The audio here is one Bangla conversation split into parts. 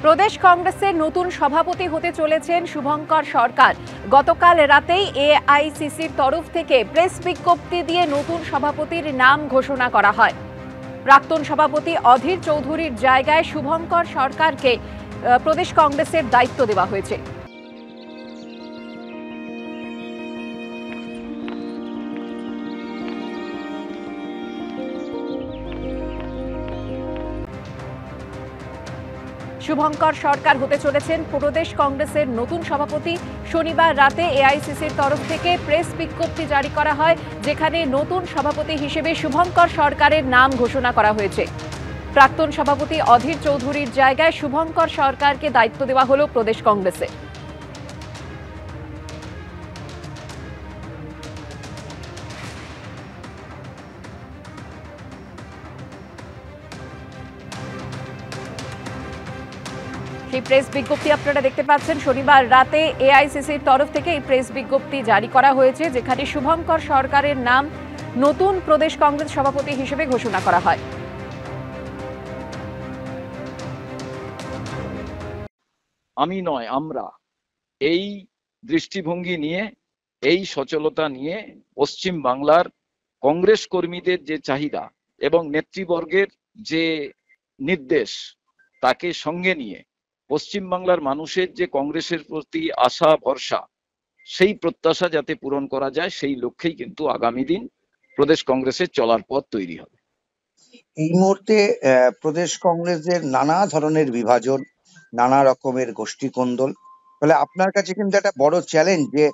প্রদেশ কংগ্রেসের নতুন সভাপতি হতে চলেছেন শুভঙ্কর সরকার। গতকাল রাতেই এআইসিসির তরফ থেকে প্রেস বিজ্ঞপ্তি দিয়ে নতুন সভাপতির নাম ঘোষণা করা হয়। প্রাক্তন সভাপতি অধীর চৌধুরীর জায়গায় শুভঙ্কর সরকারকে প্রদেশ কংগ্রেসের দায়িত্ব দেওয়া হয়েছে। শুভঙ্কর সরকার হতে চলেছেন প্রদেশ কংগ্রেসের নতুন সভাপতি। শনিবার রাতে এআইসিসির তরফ থেকে প্রেস বিজ্ঞপ্তি জারি করা হয়, যেখানে নতুন সভাপতি হিসেবে শুভঙ্কর সরকারের নাম ঘোষণা করা হয়েছে। প্রাক্তন সভাপতি অধীর চৌধুরীর জায়গায় শুভঙ্কর সরকারকে দায়িত্ব দেওয়া হলো প্রদেশ কংগ্রেসে। সেই প্রেস বিজ্ঞপ্তি আপনারা দেখতে পাচ্ছেন। শনিবার রাতে এআইসিসির তরফ থেকে এই প্রেস বিজ্ঞপ্তি জারি করা হয়েছে, যেখানে শুভঙ্কর সরকারের নাম নতুন প্রদেশ কংগ্রেস সভাপতি হিসেবে ঘোষণা করা হয়। আমি নয়, আমরা এই দৃষ্টিভঙ্গি নিয়ে, এই সচলতা নিয়ে পশ্চিম বাংলার কংগ্রেস কর্মীদের যে চাহিদা এবং নেতৃবর্গের যে নির্দেশ, তাকে সঙ্গে নিয়ে পশ্চিম বাংলার মানুষের যে কংগ্রেসের প্রতি আশা ভরসা, সেই প্রত্যাশা যাতে পূরণ করা যায়, সেই লক্ষ্যেই কিন্তু আগামী দিন প্রদেশ কংগ্রেসের চলার পথ তৈরি হবে। এই মুহূর্তে প্রদেশ কংগ্রেসের নানা ধরনের বিভাজন, নানা রকমের গোষ্ঠীকোন্দল, ফলে আপনার কাছে কিন্তু একটা বড় চ্যালেঞ্জ যে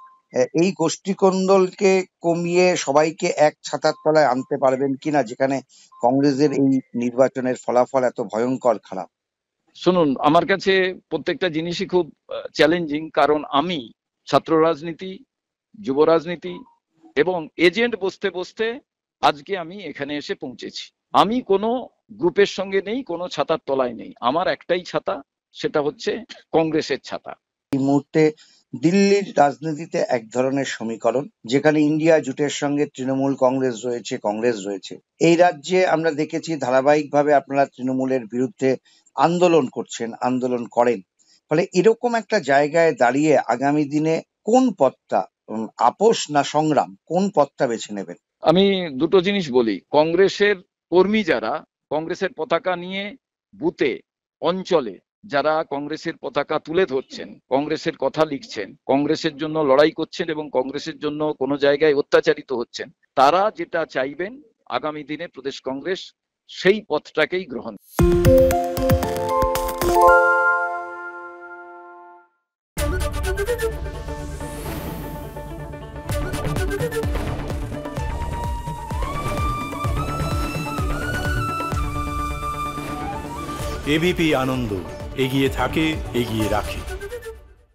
এই গোষ্ঠীকোন্দলকে কমিয়ে সবাইকে এক ছাতার তলায় আনতে পারবেন কিনা, যেখানে কংগ্রেসের এই নির্বাচনের ফলাফল এত ভয়ঙ্কর খারাপ। শুনুন, আমার কাছে প্রত্যেকটা জিনিসই খুব চ্যালেঞ্জিং, কারণ আমি ছাত্র রাজনীতি, যুব রাজনীতি এবং এজেন্ট বসতে বসতে আজকে আমি এখানে এসে পৌঁছেছি। আমি কোনো গ্রুপের সঙ্গে নেই, কোনো ছাতার তলায় নেই। আমার একটাই ছাতা, সেটা হচ্ছে কংগ্রেসের ছাতা। এই মুহূর্তে দিল্লির রাজনীতিতে এক ধরনের সমীকরণ, যেখানে ইন্ডিয়া জোটের সঙ্গে তৃণমূল কংগ্রেস রয়েছে, কংগ্রেস রয়েছে। এই রাজ্যে আমরা দেখেছি ধারাবাহিকভাবে আপনারা তৃণমূলের বিরুদ্ধে আন্দোলন করছেন, আন্দোলন করেন। ফলে এরকম একটা জায়গায় দাঁড়িয়ে আগামী দিনে কোন পথটা, আপোষ না সংগ্রাম, কোন পথটা বেছে নেবেন? আমি দুটো জিনিস বলি। কংগ্রেসের কর্মী যারা কংগ্রেসের পতাকা নিয়ে বুথে, অঞ্চলে যারা কংগ্রেসের পতাকা তুলে ধরছেন, কংগ্রেসের কথা লিখছেন, কংগ্রেসের জন্য লড়াই করছেন এবং কংগ্রেসের জন্য কোনো জায়গায় অত্যাচারিত হচ্ছেন, তারা যেটা চাইবেন আগামী দিনে প্রদেশ কংগ্রেস সেই পথটাকেই গ্রহণ। এবিপি আনন্দ, এগিয়ে থাকে, এগিয়ে রাখে।